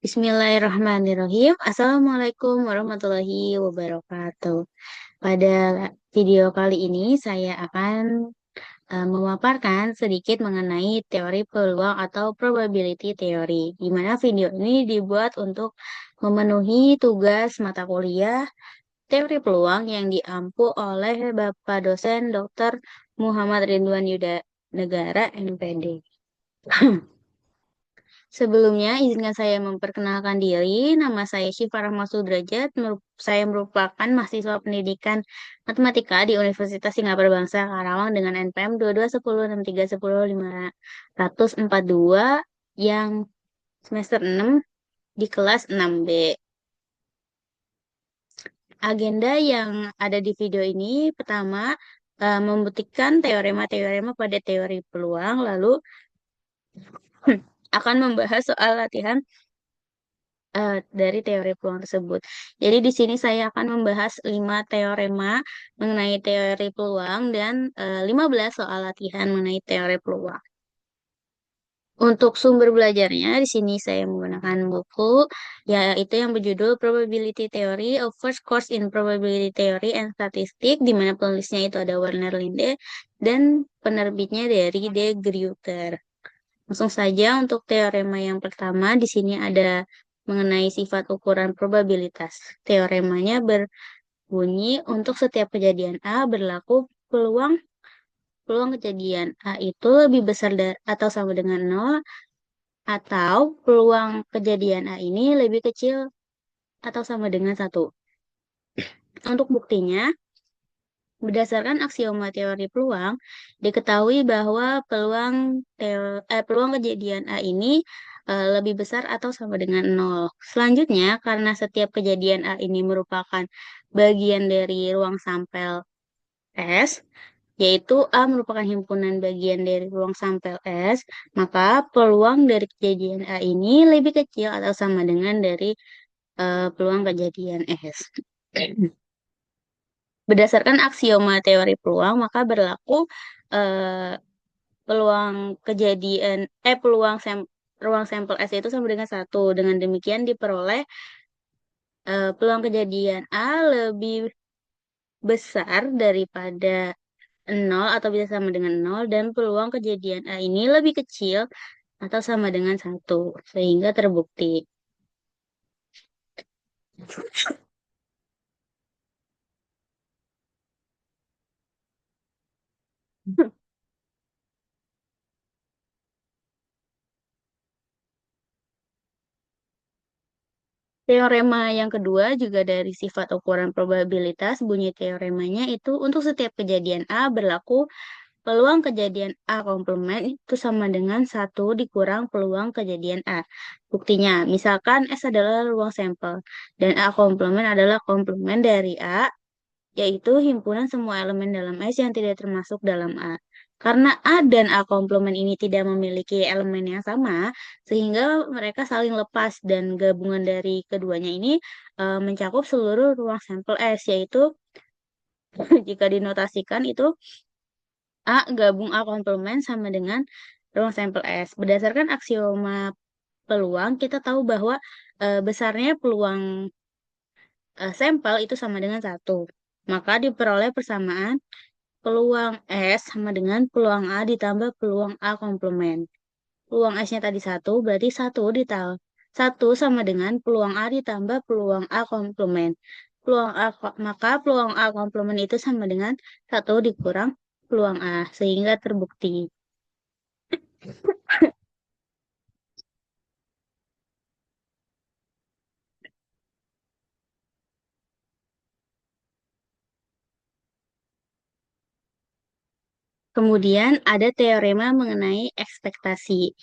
Bismillahirrahmanirrahim. Assalamualaikum warahmatullahi wabarakatuh. Pada video kali ini saya akan memaparkan sedikit mengenai teori peluang atau probability theory, di mana video ini dibuat untuk memenuhi tugas mata kuliah teori peluang yang diampu oleh Bapak dosen Dr. Muhammad Ridwan Yuda Negara MPD. Sebelumnya, izinkan saya memperkenalkan diri. Nama saya Syifa Rahma Sudrajat. Saya merupakan mahasiswa pendidikan matematika di Universitas Singapura Bangsa Karawang dengan NPM 22106310 yang semester 6 di kelas 6B. Agenda yang ada di video ini pertama membuktikan teorema-teorema pada teori peluang, lalu akan membahas soal latihan dari teori peluang tersebut. Jadi di sini saya akan membahas 5 teorema mengenai teori peluang dan 15 soal latihan mengenai teori peluang. Untuk sumber belajarnya, di sini saya menggunakan buku, yaitu yang berjudul Probability Theory, A First Course in Probability Theory and Statistics, di mana penulisnya itu ada Werner Linde, dan penerbitnya dari De Gruyter. Langsung saja untuk teorema yang pertama, di sini ada mengenai sifat ukuran probabilitas. Teoremanya berbunyi untuk setiap kejadian A berlaku peluang kejadian A itu lebih besar atau sama dengan 0 atau peluang kejadian A ini lebih kecil atau sama dengan 1. Untuk buktinya, berdasarkan aksioma teori peluang, diketahui bahwa peluang kejadian A ini lebih besar atau sama dengan 0. Selanjutnya, karena setiap kejadian A ini merupakan bagian dari ruang sampel S, yaitu A merupakan himpunan bagian dari ruang sampel S, maka peluang dari kejadian A ini lebih kecil atau sama dengan dari peluang kejadian S. Berdasarkan aksioma teori peluang, maka berlaku eh, peluang kejadian ruang sampel S itu sama dengan 1. Dengan demikian diperoleh peluang kejadian A lebih besar daripada 0 atau bisa sama dengan 0 dan peluang kejadian A ini lebih kecil atau sama dengan 1 sehingga terbukti. Teorema yang kedua juga dari sifat ukuran probabilitas, bunyi teoremanya itu untuk setiap kejadian A berlaku peluang kejadian A komplement itu sama dengan 1 dikurang peluang kejadian A. Buktinya, misalkan S adalah ruang sampel dan A komplement adalah komplement dari A, yaitu himpunan semua elemen dalam S yang tidak termasuk dalam A. Karena A dan A komplement ini tidak memiliki elemen yang sama, sehingga mereka saling lepas dan gabungan dari keduanya ini mencakup seluruh ruang sampel S, yaitu jika dinotasikan itu A gabung A komplement sama dengan ruang sampel S. Berdasarkan aksioma peluang, kita tahu bahwa besarnya peluang sampel itu sama dengan 1. Maka diperoleh persamaan peluang S sama dengan peluang A ditambah peluang A komplement. Peluang S-nya tadi 1, berarti 1 sama dengan peluang A ditambah peluang A komplement. Maka peluang A komplement itu sama dengan 1 dikurang peluang A, sehingga terbukti. Kemudian ada teorema mengenai ekspektasi.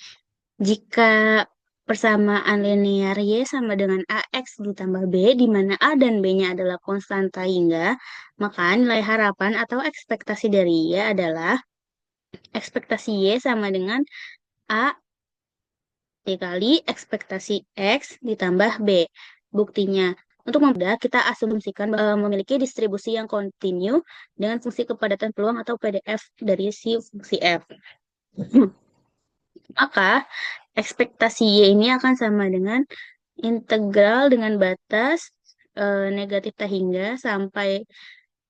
Jika persamaan linear Y sama dengan AX ditambah B, di mana A dan B-nya adalah konstanta hingga, maka nilai harapan atau ekspektasi dari Y adalah ekspektasi Y sama dengan A dikali ekspektasi X ditambah B. Buktinya, untuk mempermudah, kita asumsikan memiliki distribusi yang kontinu dengan fungsi kepadatan peluang atau PDF dari si fungsi F. Maka ekspektasi Y ini akan sama dengan integral dengan batas negatif tak hingga sampai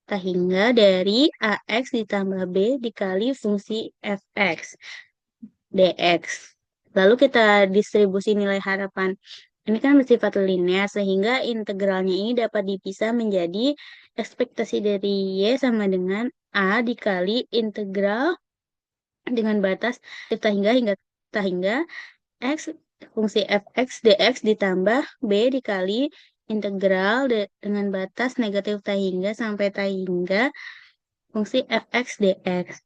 tak hingga dari AX ditambah B dikali fungsi fx dx. Lalu kita distribusi nilai harapan. Ini kan bersifat linear sehingga integralnya ini dapat dipisah menjadi ekspektasi dari Y sama dengan A dikali integral dengan batas tak hingga hingga tak hingga X fungsi fx dx ditambah B dikali integral dengan batas negatif tak hingga sampai tak hingga fungsi fx dx.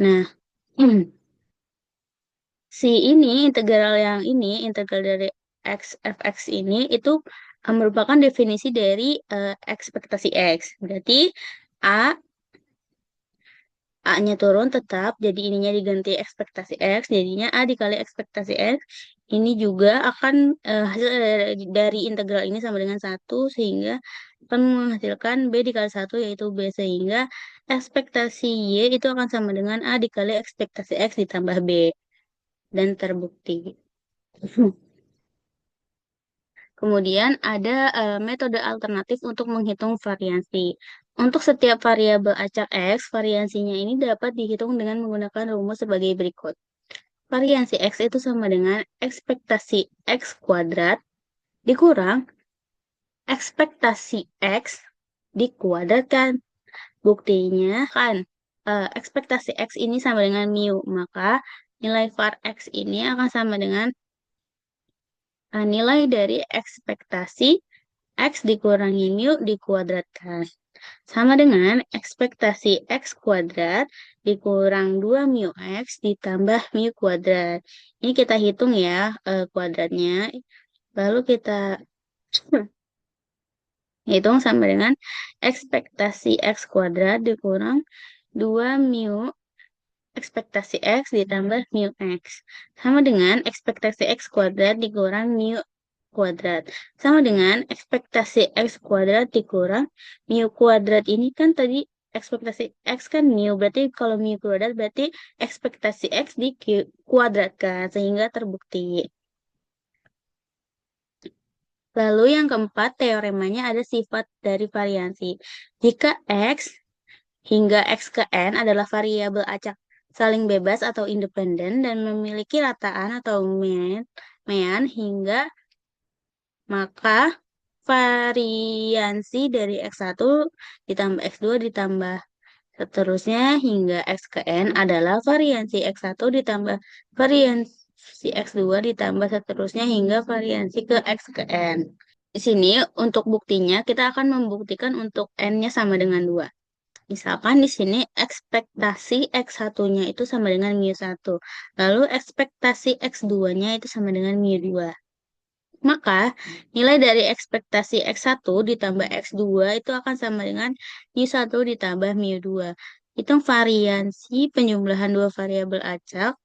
Nah, si ini integral yang ini integral dari x fx ini itu merupakan definisi dari ekspektasi x. Berarti A A-nya turun tetap, jadi ininya diganti ekspektasi X, jadinya A dikali ekspektasi X. Ini juga akan hasil dari integral ini sama dengan 1, sehingga akan menghasilkan B dikali 1, yaitu B. Sehingga ekspektasi Y itu akan sama dengan A dikali ekspektasi X ditambah B. Dan terbukti. Kemudian ada metode alternatif untuk menghitung variansi. Untuk setiap variabel acak X, variansinya ini dapat dihitung dengan menggunakan rumus sebagai berikut. Variansi X itu sama dengan ekspektasi X kuadrat dikurang ekspektasi X dikuadratkan. Buktinya kan ekspektasi X ini sama dengan mu, maka nilai var X ini akan sama dengan nilai dari ekspektasi X dikurangi mu dikuadratkan. Sama dengan ekspektasi X kuadrat dikurang 2 mu X ditambah mu kuadrat. Ini kita hitung ya kuadratnya. Lalu kita hitung sama dengan ekspektasi X kuadrat dikurang 2 mu ekspektasi X ditambah mu X. Sama dengan ekspektasi X kuadrat dikurang mu kuadrat. Sama dengan ekspektasi X kuadrat dikurang mu kuadrat. Ini kan tadi ekspektasi X kan mu. Berarti kalau mu kuadrat berarti ekspektasi X dikuadratkan. Sehingga terbukti. Lalu yang keempat, teoremanya ada sifat dari variansi. Jika X hingga X ke N adalah variabel acak saling bebas atau independen dan memiliki rataan atau mean hingga maka variansi dari X1 ditambah X2 ditambah seterusnya hingga X ke N adalah variansi X1 ditambah variansi X2 ditambah seterusnya hingga variansi ke X ke N. Di sini untuk buktinya kita akan membuktikan untuk N-nya sama dengan 2. Misalkan di sini ekspektasi X1-nya itu sama dengan mu1. Lalu ekspektasi X2-nya itu sama dengan mu2. Maka nilai dari ekspektasi X1 ditambah X2 itu akan sama dengan mu1 ditambah mu2. Hitung variansi penjumlahan dua variabel acak.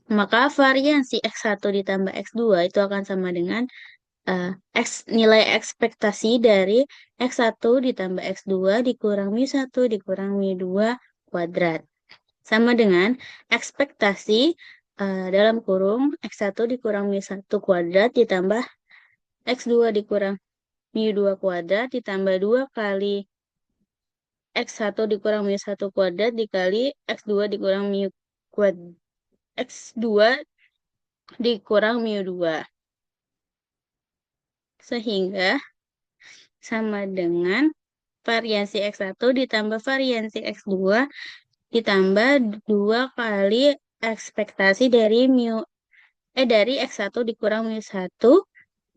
Maka variansi X1 ditambah X2 itu akan sama dengan nilai ekspektasi dari X1 ditambah X2 dikurang mu1 dikurang mu2 kuadrat. Sama dengan ekspektasi dalam kurung X1 dikurang mu1 kuadrat ditambah X2 dikurang mu2 kuadrat ditambah 2 kali X1 dikurang mu1 kuadrat dikali X2 dikurang mu kuadrat. X2 dikurang mu2. Sehingga sama dengan variansi X1 ditambah variansi X2 ditambah 2 kali ekspektasi dari dari X1 dikurang mu1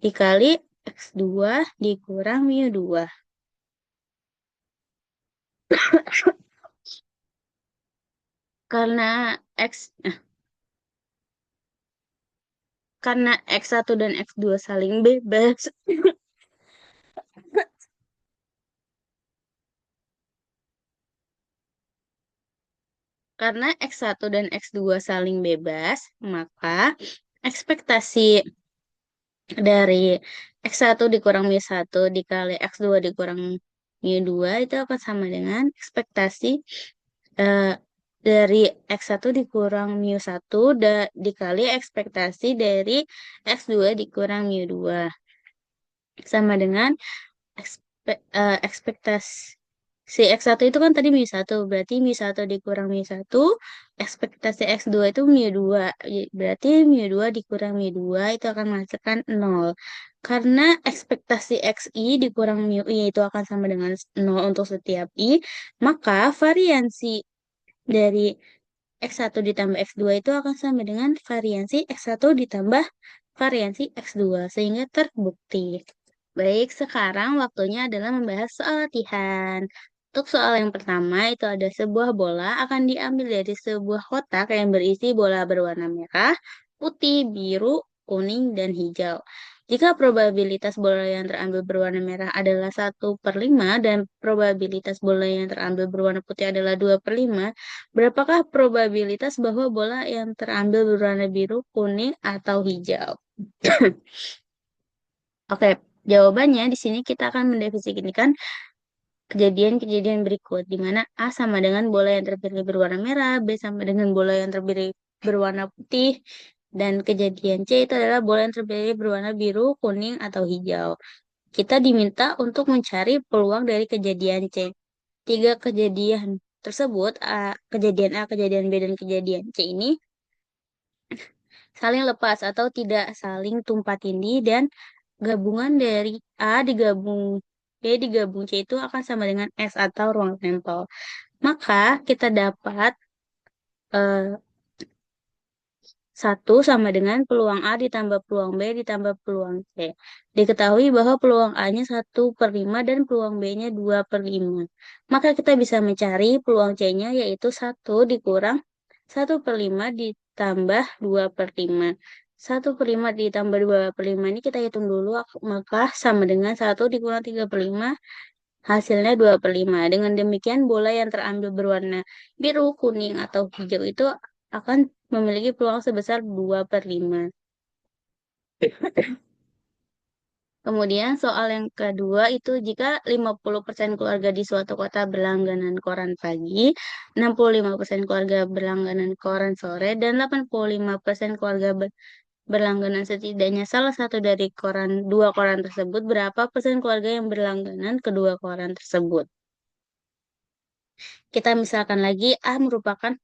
dikali X2 dikurang mu2. Karena X1 dan X2 saling bebas. Karena X1 dan X2 saling bebas, maka ekspektasi dari X1 dikurang mu1 dikali X2 dikurang mu2 itu akan sama dengan ekspektasi dari X1 dikurang mu 1 dikali ekspektasi dari X2 dikurang mu 2. Sama dengan ekspektasi si X1 itu kan tadi mu 1, berarti mu 1 dikurang mu 1, ekspektasi X2 itu mu 2, berarti mu 2 dikurang mu 2 itu akan menghasilkan 0. Karena ekspektasi XI dikurang mu I itu akan sama dengan 0 untuk setiap I, maka variansi dari X1 ditambah X2 itu akan sama dengan variansi X1 ditambah variansi X2, sehingga terbukti. Baik, sekarang waktunya adalah membahas soal latihan. Untuk soal yang pertama, itu ada sebuah bola akan diambil dari sebuah kotak yang berisi bola berwarna merah, putih, biru, kuning, dan hijau. Jika probabilitas bola yang terambil berwarna merah adalah 1/5 dan probabilitas bola yang terambil berwarna putih adalah 2/5, berapakah probabilitas bahwa bola yang terambil berwarna biru, kuning, atau hijau? Oke, jawabannya di sini kita akan mendefinisikan kejadian-kejadian berikut, di mana A sama dengan bola yang terpilih berwarna merah, B sama dengan bola yang terpilih berwarna putih, dan kejadian C itu adalah bola yang terpilih berwarna biru, kuning, atau hijau. Kita diminta untuk mencari peluang dari kejadian C. Tiga kejadian tersebut, kejadian A, kejadian B, dan kejadian C ini saling lepas atau tidak saling tumpang tindih, dan gabungan dari A digabung B digabung C itu akan sama dengan S atau ruang sampel. Maka kita dapat 1 sama dengan peluang A ditambah peluang B ditambah peluang C. Diketahui bahwa peluang A-nya 1/5 dan peluang B-nya 2/5. Maka kita bisa mencari peluang C-nya, yaitu 1 dikurang 1/5 ditambah 2/5. 1/5 ditambah 2/5 ini kita hitung dulu, maka sama dengan 1 dikurang 3/5, hasilnya 2/5. Dengan demikian, bola yang terambil berwarna biru, kuning, atau hijau itu akan memiliki peluang sebesar 2/5. Kemudian soal yang kedua itu, jika 50% keluarga di suatu kota berlangganan koran pagi, 65% keluarga berlangganan koran sore, dan 85% keluarga berlangganan setidaknya salah satu dari dua koran tersebut, berapa persen keluarga yang berlangganan kedua koran tersebut? Kita misalkan lagi, A merupakan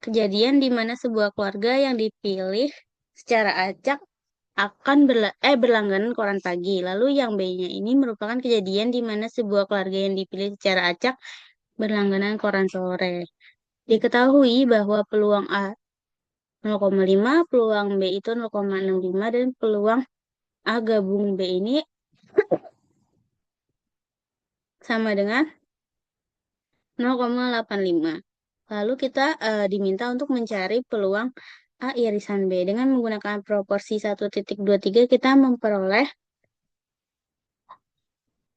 kejadian di mana sebuah keluarga yang dipilih secara acak akan berlangganan koran pagi. Lalu yang B-nya ini merupakan kejadian di mana sebuah keluarga yang dipilih secara acak berlangganan koran sore. Diketahui bahwa peluang A 0,5, peluang B itu 0,65, dan peluang A gabung B ini sama dengan 0,85. Lalu kita diminta untuk mencari peluang A irisan B. Dengan menggunakan proporsi 1,23, kita memperoleh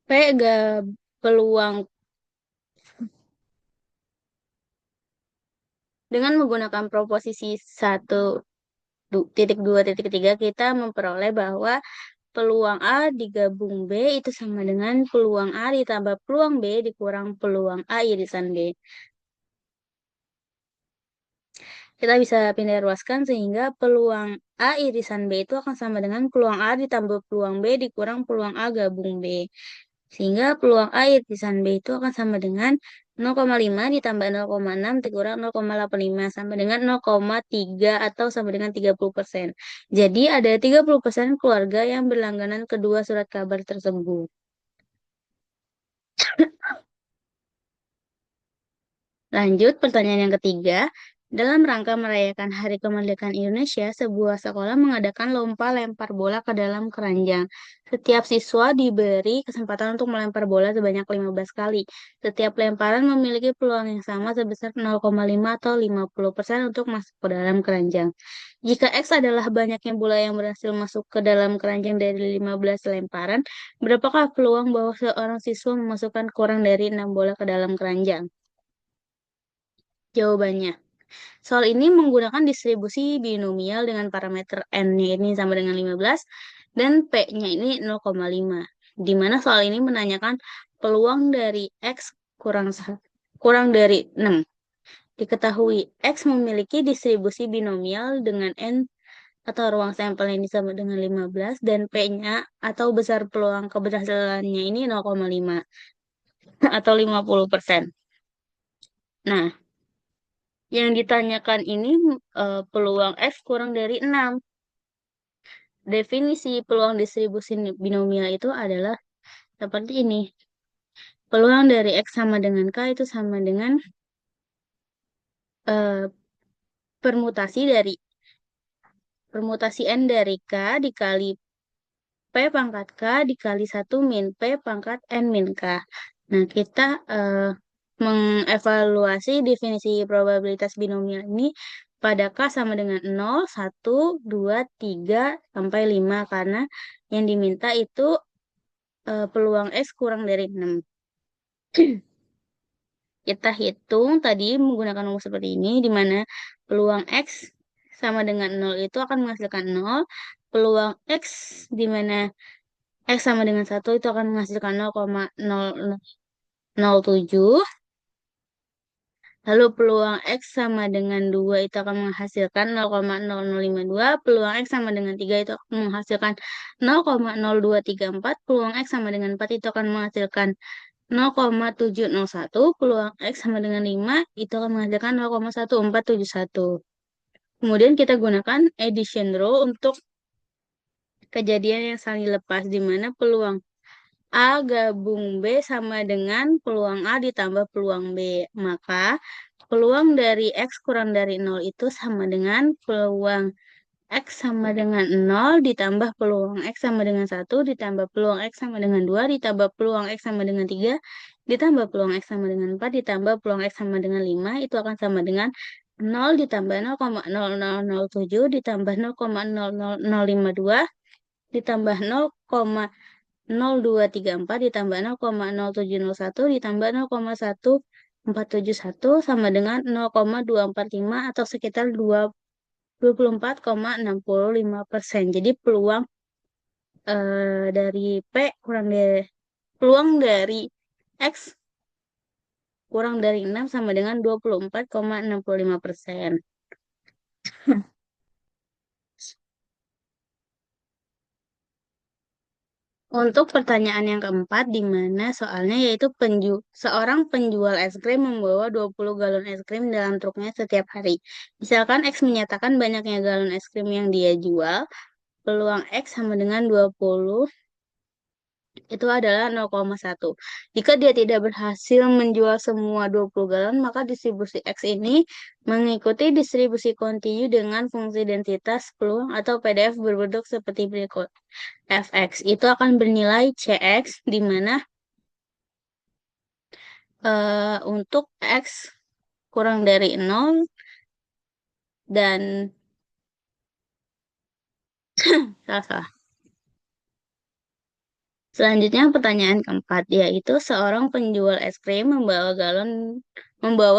P peluang. Dengan menggunakan proposisi 1,2,3, kita memperoleh bahwa peluang A digabung B itu sama dengan peluang A ditambah peluang B dikurang peluang A irisan B. Kita bisa pindah ruaskan sehingga peluang A irisan B itu akan sama dengan peluang A ditambah peluang B dikurang peluang A gabung B. Sehingga peluang A irisan B itu akan sama dengan 0,5 ditambah 0,6 dikurang 0,85 sama dengan 0,3 atau sama dengan 30%. Jadi ada 30% keluarga yang berlangganan kedua surat kabar tersebut. Lanjut, pertanyaan yang ketiga. Dalam rangka merayakan Hari Kemerdekaan Indonesia, sebuah sekolah mengadakan lomba lempar bola ke dalam keranjang. Setiap siswa diberi kesempatan untuk melempar bola sebanyak 15 kali. Setiap lemparan memiliki peluang yang sama sebesar 0,5 atau 50% untuk masuk ke dalam keranjang. Jika X adalah banyaknya bola yang berhasil masuk ke dalam keranjang dari 15 lemparan, berapakah peluang bahwa seorang siswa memasukkan kurang dari 6 bola ke dalam keranjang? Jawabannya, soal ini menggunakan distribusi binomial dengan parameter N-nya ini sama dengan 15 dan P-nya ini 0,5. Di mana soal ini menanyakan peluang dari X kurang dari 6. Diketahui X memiliki distribusi binomial dengan N atau ruang sampel yang sama dengan 15 dan P-nya atau besar peluang keberhasilannya ini 0,5 atau 50%. Nah, yang ditanyakan ini peluang X kurang dari 6. Definisi peluang distribusi binomial itu adalah seperti ini. Peluang dari X sama dengan K itu sama dengan eh, permutasi N dari K dikali P pangkat K dikali 1 min P pangkat N min K. Nah, kita mengevaluasi definisi probabilitas binomial ini pada K sama dengan 0, 1, 2, 3, sampai 5 karena yang diminta itu peluang X kurang dari 6. Kita hitung tadi menggunakan rumus seperti ini, di mana peluang X sama dengan 0 itu akan menghasilkan 0. Peluang X di mana X sama dengan 1 itu akan menghasilkan 0,0007. Lalu peluang X sama dengan 2 itu akan menghasilkan 0,0052. Peluang X sama dengan 3 itu akan menghasilkan 0,0234. Peluang X sama dengan 4 itu akan menghasilkan 0,701. Peluang X sama dengan 5 itu akan menghasilkan 0,1471. Kemudian kita gunakan addition rule untuk kejadian yang saling lepas, di mana peluang A gabung B sama dengan peluang A ditambah peluang B. Maka peluang dari X kurang dari 0 itu sama dengan peluang X sama dengan 0 ditambah peluang X sama dengan 1 ditambah peluang X sama dengan 2 ditambah peluang X sama dengan 3 ditambah peluang X sama dengan 4 ditambah peluang X sama dengan 5 itu akan sama dengan 0 ditambah 0,0007 ditambah 0,00052 ditambah 0,0234 ditambah 0,0701 ditambah 0,1471 sama dengan 0,245 atau sekitar 24,65%. Jadi peluang dari P kurang dari peluang dari X kurang dari 6 sama dengan 24,65%. Untuk pertanyaan yang keempat, di mana soalnya yaitu seorang penjual es krim membawa 20 galon es krim dalam truknya setiap hari. Misalkan X menyatakan banyaknya galon es krim yang dia jual, peluang X sama dengan 20 itu adalah 0,1. Jika dia tidak berhasil menjual semua 20 galon, maka distribusi X ini mengikuti distribusi kontinu dengan fungsi densitas peluang atau PDF berbentuk seperti berikut. Fx itu akan bernilai Cx, di mana untuk X kurang dari 0 dan salah. Selanjutnya pertanyaan keempat, yaitu seorang penjual es krim membawa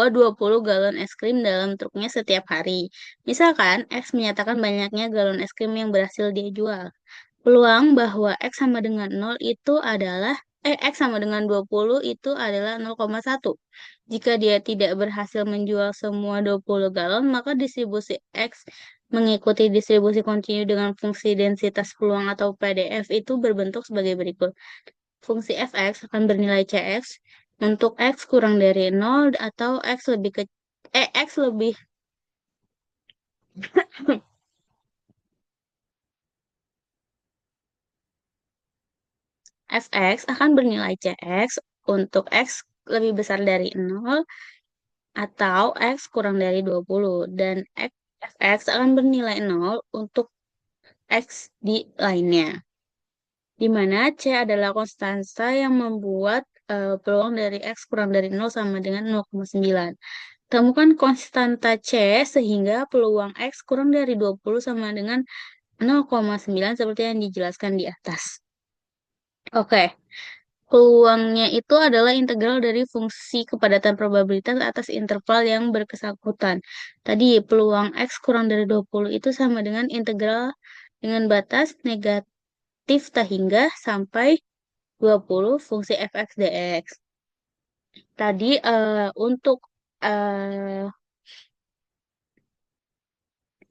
20 galon es krim dalam truknya setiap hari. Misalkan X menyatakan banyaknya galon es krim yang berhasil dia jual. Peluang bahwa X sama dengan 0 itu adalah X sama dengan 20 itu adalah 0,1. Jika dia tidak berhasil menjual semua 20 galon, maka distribusi X mengikuti distribusi kontinu dengan fungsi densitas peluang atau PDF itu berbentuk sebagai berikut. Fungsi Fx akan bernilai Cx untuk X kurang dari 0 atau X lebih Fx akan bernilai Cx untuk X lebih besar dari 0 atau X kurang dari 20 dan Fx akan bernilai 0 untuk X di lainnya, di mana C adalah konstanta yang membuat peluang dari X kurang dari 0 sama dengan 0,9. Temukan konstanta C sehingga peluang X kurang dari 20 sama dengan 0,9 seperti yang dijelaskan di atas. Oke. Peluangnya itu adalah integral dari fungsi kepadatan probabilitas atas interval yang bersangkutan. Tadi peluang X kurang dari 20 itu sama dengan integral dengan batas negatif tak hingga sampai 20 fungsi fx dx. Tadi untuk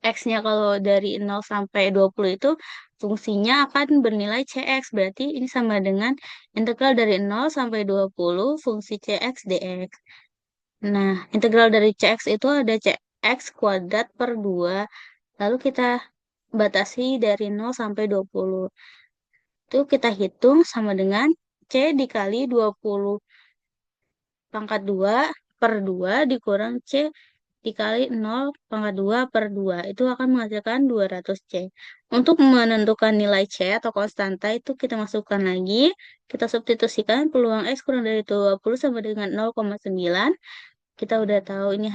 X-nya kalau dari 0 sampai 20 itu fungsinya akan bernilai CX. Berarti ini sama dengan integral dari 0 sampai 20 fungsi CX dx. Nah, integral dari CX itu ada CX kuadrat per 2. Lalu kita batasi dari 0 sampai 20. Itu kita hitung sama dengan C dikali 20 pangkat 2 per 2 dikurang C dikali 0 pangkat 2 per 2. Itu akan menghasilkan 200C. Untuk menentukan nilai C atau konstanta itu kita masukkan lagi. Kita substitusikan peluang X kurang dari 20 sama dengan 0,9. Kita udah tahu ini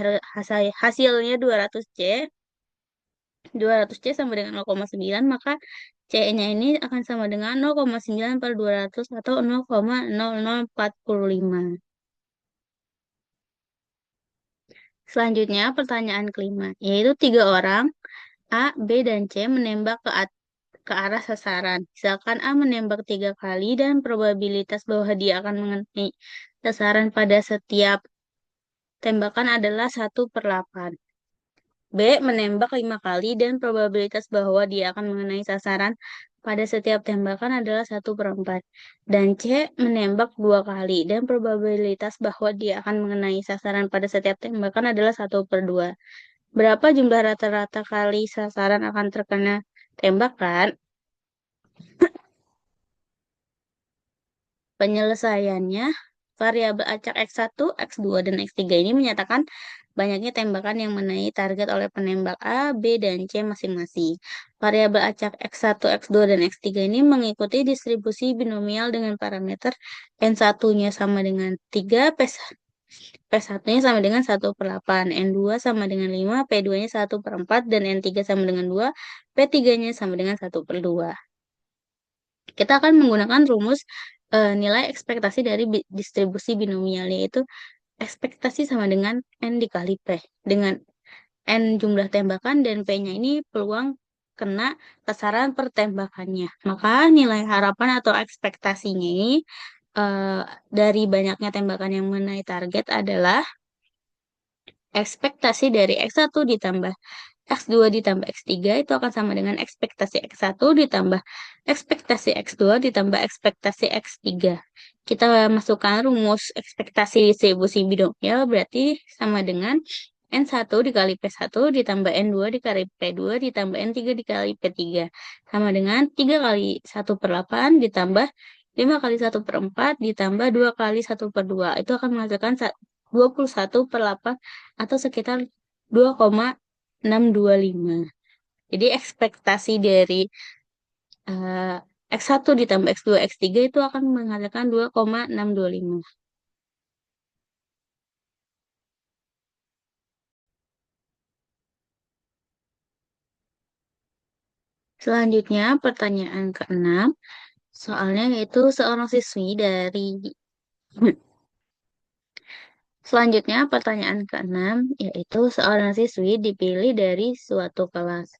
hasilnya 200C. 200C sama dengan 0,9, maka C-nya ini akan sama dengan 0,9 per 200 atau 0,0045. Selanjutnya, pertanyaan kelima, yaitu 3 orang, A, B, dan C menembak ke arah sasaran. Misalkan A menembak 3 kali dan probabilitas bahwa dia akan mengenai sasaran pada setiap tembakan adalah 1/8. B menembak 5 kali dan probabilitas bahwa dia akan mengenai sasaran pada setiap tembakan adalah 1/4. Dan C menembak 2 kali dan probabilitas bahwa dia akan mengenai sasaran pada setiap tembakan adalah 1/2. Berapa jumlah rata-rata kali sasaran akan terkena tembakan? Penyelesaiannya, variabel acak X1, X2, dan X3 ini menyatakan banyaknya tembakan yang mengenai target oleh penembak A, B, dan C masing-masing. Variabel acak X1, X2, dan X3 ini mengikuti distribusi binomial dengan parameter N1-nya sama dengan 3, P1-nya sama dengan 1/8, N2 sama dengan 5, P2-nya 1/4, dan N3 sama dengan 2, P3-nya sama dengan 1/2. Kita akan menggunakan rumus nilai ekspektasi dari distribusi binomial, yaitu ekspektasi sama dengan N dikali P. Dengan N jumlah tembakan dan P-nya ini peluang kena sasaran per tembakannya. Maka nilai harapan atau ekspektasinya ini dari banyaknya tembakan yang mengenai target adalah ekspektasi dari X1 ditambah X2 ditambah X3 itu akan sama dengan ekspektasi X1 ditambah ekspektasi X2 ditambah ekspektasi X3. Kita masukkan rumus ekspektasi distribusi binomial berarti sama dengan N1 dikali P1 ditambah N2 dikali P2 ditambah N3 dikali P3. Sama dengan 3 kali 1/8 ditambah 5 kali 1/4 ditambah 2 kali 1/2. Itu akan menghasilkan 21/8 atau sekitar 2,625. Jadi ekspektasi dari eh, X1 ditambah X2, X3 itu akan menghasilkan 2,625. Selanjutnya, pertanyaan ke-6. Soalnya yaitu seorang siswi dari Selanjutnya, pertanyaan ke-6, yaitu seorang siswi dipilih dari suatu kelas,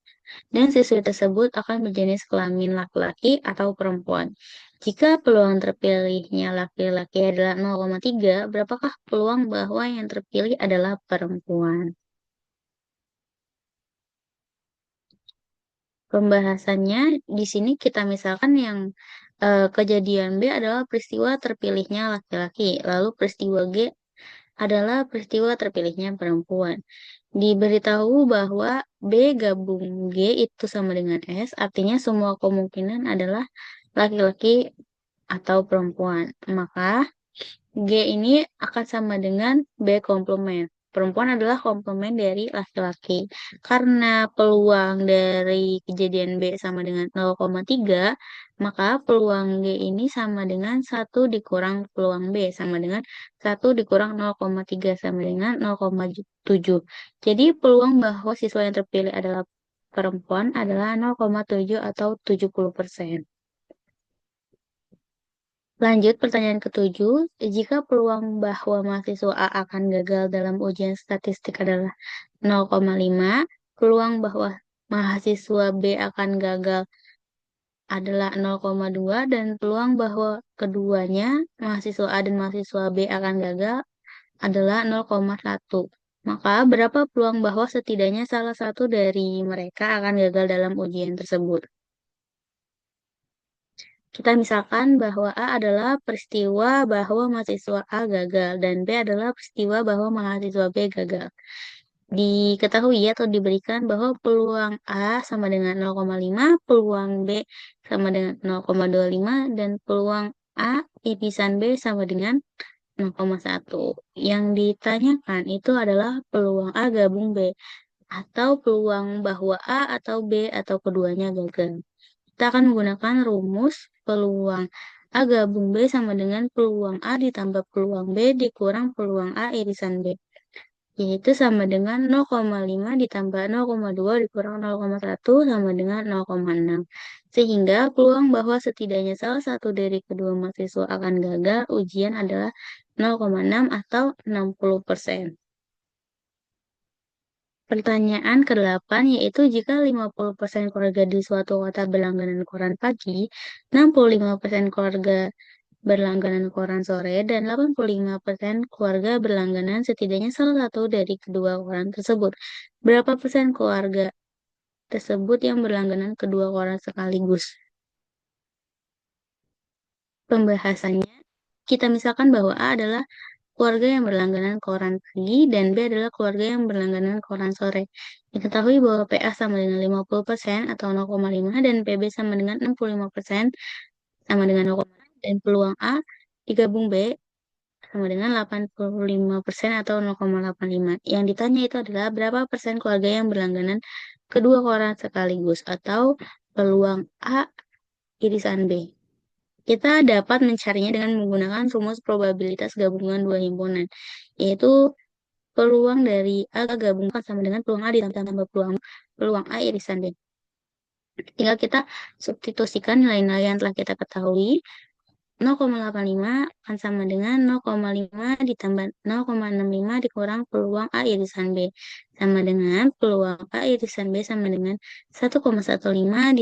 dan siswi tersebut akan berjenis kelamin laki-laki atau perempuan. Jika peluang terpilihnya laki-laki adalah 0,3, berapakah peluang bahwa yang terpilih adalah perempuan? Pembahasannya di sini kita misalkan yang kejadian B adalah peristiwa terpilihnya laki-laki, lalu peristiwa G adalah peristiwa terpilihnya perempuan. Diberitahu bahwa B gabung G itu sama dengan S, artinya semua kemungkinan adalah laki-laki atau perempuan. Maka G ini akan sama dengan B komplement. Perempuan adalah komplement dari laki-laki. Karena peluang dari kejadian B sama dengan 0,3, maka peluang G ini sama dengan 1 dikurang peluang B, sama dengan 1 dikurang 0,3, sama dengan 0,7. Jadi peluang bahwa siswa yang terpilih adalah perempuan adalah 0,7 atau 70%. Lanjut pertanyaan ke-7, jika peluang bahwa mahasiswa A akan gagal dalam ujian statistik adalah 0,5, peluang bahwa mahasiswa B akan gagal adalah 0,2 dan peluang bahwa keduanya, mahasiswa A dan mahasiswa B akan gagal adalah 0,1. Maka berapa peluang bahwa setidaknya salah satu dari mereka akan gagal dalam ujian tersebut? Kita misalkan bahwa A adalah peristiwa bahwa mahasiswa A gagal dan B adalah peristiwa bahwa mahasiswa B gagal. Diketahui atau diberikan bahwa peluang A sama dengan 0,5, peluang B sama dengan 0,25, dan peluang A irisan B sama dengan 0,1. Yang ditanyakan itu adalah peluang A gabung B atau peluang bahwa A atau B atau keduanya gagal. Kita akan menggunakan rumus peluang A gabung B sama dengan peluang A ditambah peluang B dikurang peluang A irisan B. Yaitu sama dengan 0,5 ditambah 0,2 dikurang 0,1 sama dengan 0,6. Sehingga peluang bahwa setidaknya salah satu dari kedua mahasiswa akan gagal ujian adalah 0,6 atau 60%. Pertanyaan ke-8 yaitu jika 50% keluarga di suatu kota berlangganan koran pagi, 65% keluarga berlangganan koran sore, dan 85% keluarga berlangganan setidaknya salah satu dari kedua koran tersebut. Berapa persen keluarga tersebut yang berlangganan kedua koran sekaligus? Pembahasannya, kita misalkan bahwa A adalah keluarga yang berlangganan koran pagi dan B adalah keluarga yang berlangganan koran sore. Diketahui bahwa PA sama dengan 50% atau 0,5 dan PB sama dengan 65% sama dengan 0,6 dan peluang A digabung B sama dengan 85% atau 0,85. Yang ditanya itu adalah berapa persen keluarga yang berlangganan kedua koran sekaligus atau peluang A irisan B. Kita dapat mencarinya dengan menggunakan rumus probabilitas gabungan dua himpunan, yaitu peluang dari A gabungkan sama dengan peluang A ditambah peluang A irisan B. Tinggal kita substitusikan nilai-nilai yang telah kita ketahui. 0,85 akan sama dengan 0,5 ditambah 0,65 dikurang peluang A irisan B. Sama dengan peluang A irisan B sama dengan 1,15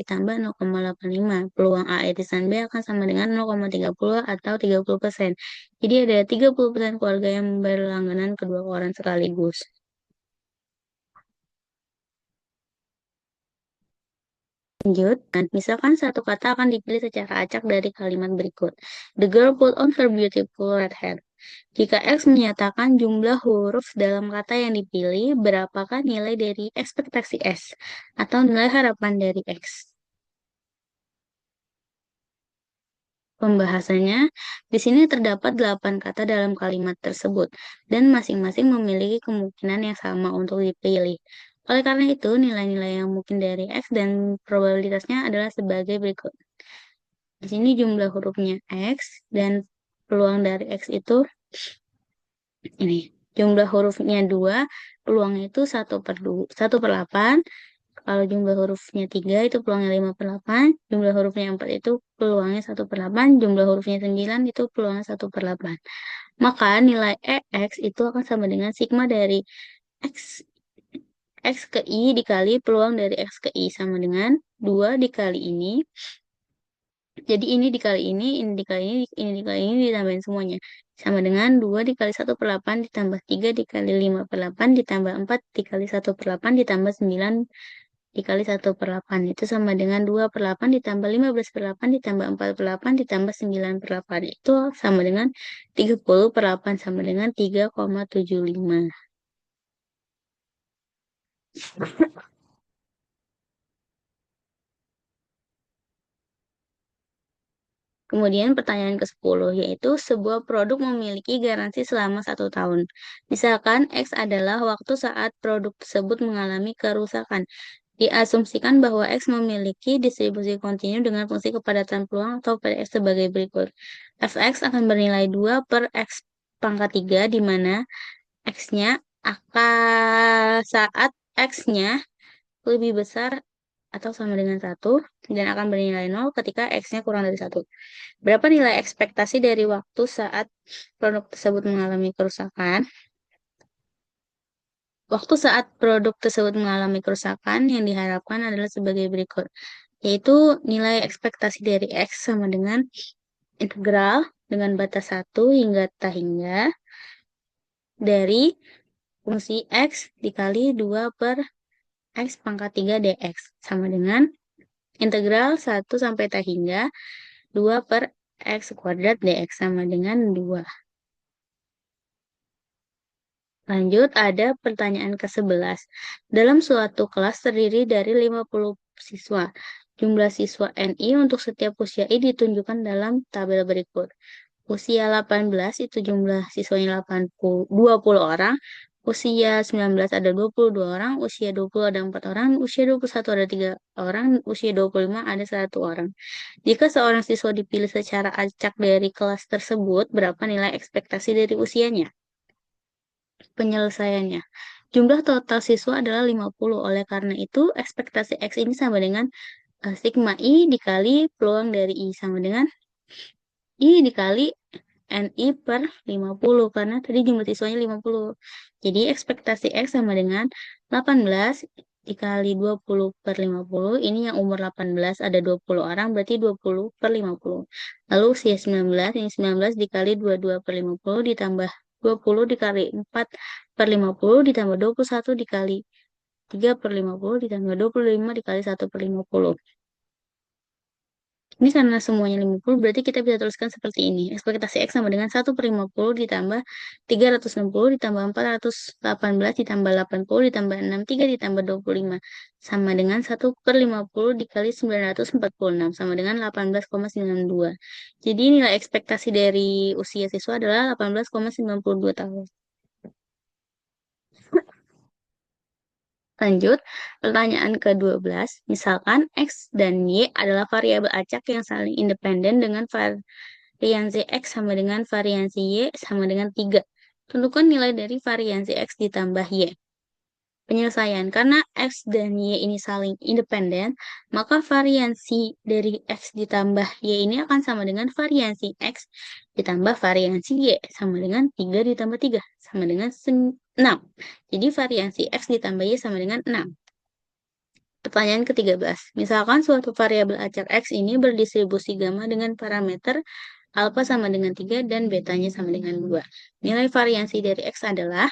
ditambah 0,85. Peluang A irisan B akan sama dengan 0,30 atau 30%. Jadi ada 30% keluarga yang berlangganan kedua koran sekaligus. Lanjut, misalkan satu kata akan dipilih secara acak dari kalimat berikut. The girl put on her beautiful red hair. Jika X menyatakan jumlah huruf dalam kata yang dipilih, berapakah nilai dari ekspektasi S atau nilai harapan dari X? Pembahasannya, di sini terdapat 8 kata dalam kalimat tersebut, dan masing-masing memiliki kemungkinan yang sama untuk dipilih. Oleh karena itu, nilai-nilai yang mungkin dari X dan probabilitasnya adalah sebagai berikut. Di sini jumlah hurufnya X, dan peluang dari X itu ini. Jumlah hurufnya 2, peluangnya itu 1/8. Kalau jumlah hurufnya 3, itu peluangnya 5/8. Jumlah hurufnya 4 itu peluangnya 1/8. Jumlah hurufnya 9 itu peluangnya 1/8. Maka nilai EX itu akan sama dengan sigma dari X, X ke I dikali peluang dari X ke I sama dengan 2 dikali ini. Jadi ini dikali ini dikali ini dikali ini ditambahin semuanya. Sama dengan 2 dikali 1/8 ditambah 3 dikali 5/8 ditambah 4 dikali 1/8 ditambah 9 dikali 1/8. Itu sama dengan 2/8 ditambah 15/8 ditambah 4/8 ditambah 9/8. Itu sama dengan 30/8 sama dengan 3,75. Kemudian pertanyaan ke-10, yaitu sebuah produk memiliki garansi selama 1 tahun. Misalkan X adalah waktu saat produk tersebut mengalami kerusakan. Diasumsikan bahwa X memiliki distribusi kontinu dengan fungsi kepadatan peluang atau Px sebagai berikut. Fx akan bernilai 2 per X pangkat 3, di mana X-nya akan saat X-nya lebih besar atau sama dengan 1 dan akan bernilai 0 ketika X-nya kurang dari 1. Berapa nilai ekspektasi dari waktu saat produk tersebut mengalami kerusakan? Waktu saat produk tersebut mengalami kerusakan yang diharapkan adalah sebagai berikut, yaitu nilai ekspektasi dari X sama dengan integral dengan batas 1 hingga tak hingga dari fungsi X dikali 2 per X pangkat 3 dx sama dengan integral 1 sampai T hingga 2 per X kuadrat dx sama dengan 2. Lanjut, ada pertanyaan ke-11. Dalam suatu kelas terdiri dari 50 siswa. Jumlah siswa NI untuk setiap usia I ditunjukkan dalam tabel berikut. Usia 18 itu jumlah siswanya 20 orang. Usia 19 ada 22 orang. Usia 20 ada 4 orang. Usia 21 ada 3 orang. Usia 25 ada 1 orang. Jika seorang siswa dipilih secara acak dari kelas tersebut, berapa nilai ekspektasi dari usianya? Penyelesaiannya. Jumlah total siswa adalah 50. Oleh karena itu, ekspektasi X ini sama dengan sigma I dikali peluang dari I sama dengan I dikali NI per 50. Karena tadi jumlah siswanya 50. Jadi ekspektasi X sama dengan 18 dikali 20 per 50. Ini yang umur 18 ada 20 orang, berarti 20 per 50. Lalu usia 19, ini 19 dikali 22 per 50 ditambah 20 dikali 4 per 50 ditambah 21 dikali 3 per 50 ditambah 25 dikali 1 per 50. Ini karena semuanya 50, berarti kita bisa tuliskan seperti ini. Ekspektasi X sama dengan 1 per 50 ditambah 360 ditambah 418 ditambah 80 ditambah 63 ditambah 25. Sama dengan 1 per 50 dikali 946 sama dengan 18,92. Jadi nilai ekspektasi dari usia siswa adalah 18,92 tahun. Lanjut, pertanyaan ke-12. Misalkan X dan Y adalah variabel acak yang saling independen dengan variansi X sama dengan variansi Y sama dengan 3. Tentukan nilai dari variansi X ditambah Y. Penyelesaian. Karena X dan Y ini saling independen, maka variansi dari X ditambah Y ini akan sama dengan variansi X ditambah variansi Y sama dengan 3 ditambah 3 sama dengan 6. Jadi variansi X ditambah Y sama dengan 6. Pertanyaan ke-13. Misalkan suatu variabel acak X ini berdistribusi gamma dengan parameter alfa sama dengan 3 dan betanya sama dengan 2. Nilai variansi dari X adalah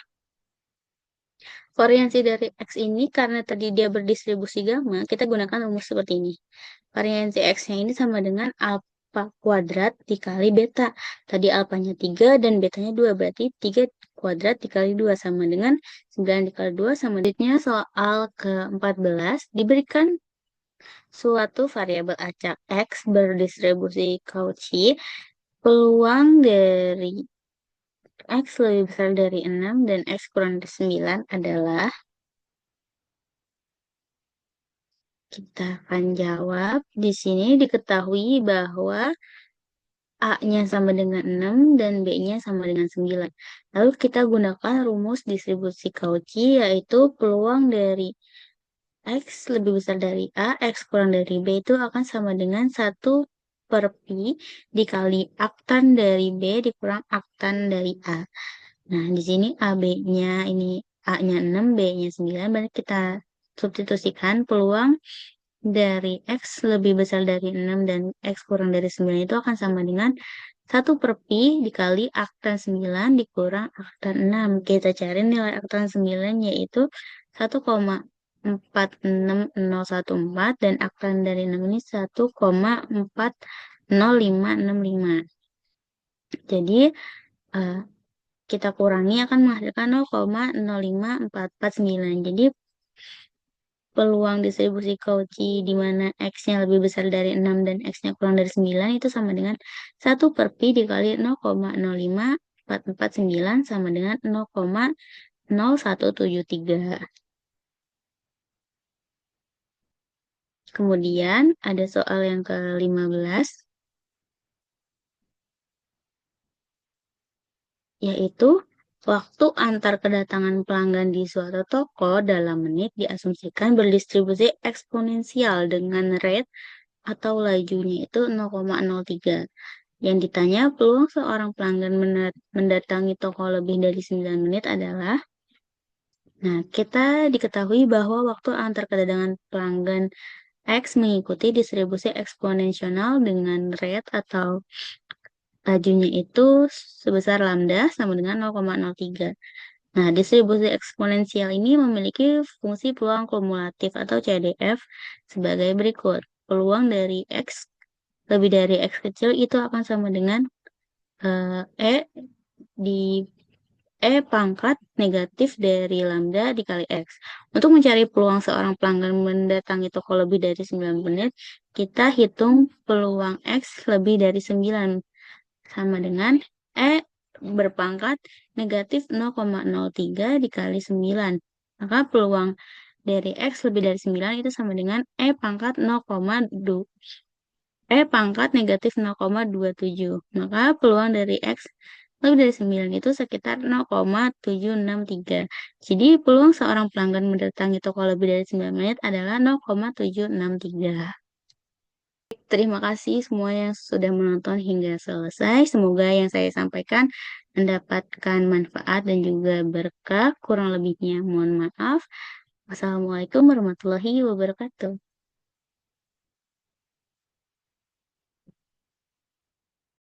variansi dari X ini karena tadi dia berdistribusi gamma, kita gunakan rumus seperti ini. Variansi X-nya ini sama dengan alfa kuadrat dikali beta. Tadi alfanya 3 dan betanya 2, berarti 3 kuadrat dikali 2 sama dengan 9 dikali 2 sama dengan soal ke-14 diberikan suatu variabel acak X berdistribusi Cauchy, peluang dari X lebih besar dari 6 dan X kurang dari 9 adalah, kita akan jawab. Di sini diketahui bahwa A-nya sama dengan 6 dan B-nya sama dengan 9. Lalu kita gunakan rumus distribusi Cauchy, yaitu peluang dari X lebih besar dari A, X kurang dari B itu akan sama dengan 1 per Pi dikali aktan dari B dikurang aktan dari A. Nah, di sini AB-nya ini A-nya 6, B-nya 9. Berarti kita substitusikan peluang dari X lebih besar dari 6 dan X kurang dari 9 itu akan sama dengan 1 per Pi dikali aktan 9 dikurang aktan 6. Kita cari nilai aktan 9 yaitu 1,46014 dan aktan dari 6 ini 1,40565. Jadi kita kurangi akan menghasilkan 0,05449. Jadi peluang distribusi Cauchy di mana X-nya lebih besar dari 6 dan X-nya kurang dari 9 itu sama dengan 1 per Pi dikali 0,05449 sama dengan 0,0173. Kemudian ada soal yang ke-15, yaitu waktu antar kedatangan pelanggan di suatu toko dalam menit diasumsikan berdistribusi eksponensial dengan rate atau lajunya itu 0,03. Yang ditanya peluang seorang pelanggan mendatangi toko lebih dari 9 menit adalah, nah, kita diketahui bahwa waktu antar kedatangan pelanggan X mengikuti distribusi eksponensial dengan rate atau lajunya itu sebesar lambda sama dengan 0,03. Nah, distribusi eksponensial ini memiliki fungsi peluang kumulatif atau CDF sebagai berikut. Peluang dari X lebih dari X kecil itu akan sama dengan E di E pangkat negatif dari lambda dikali X. Untuk mencari peluang seorang pelanggan mendatangi toko lebih dari 9 menit, kita hitung peluang X lebih dari 9 sama dengan E berpangkat negatif 0,03 dikali 9. Maka peluang dari X lebih dari 9 itu sama dengan E pangkat 0,2. E pangkat negatif 0,27. Maka peluang dari X lebih dari 9 itu sekitar 0,763. Jadi peluang seorang pelanggan mendatangi toko lebih dari 9 menit adalah 0,763. Terima kasih semua yang sudah menonton hingga selesai. Semoga yang saya sampaikan mendapatkan manfaat dan juga berkah. Kurang lebihnya mohon maaf. Wassalamualaikum warahmatullahi wabarakatuh.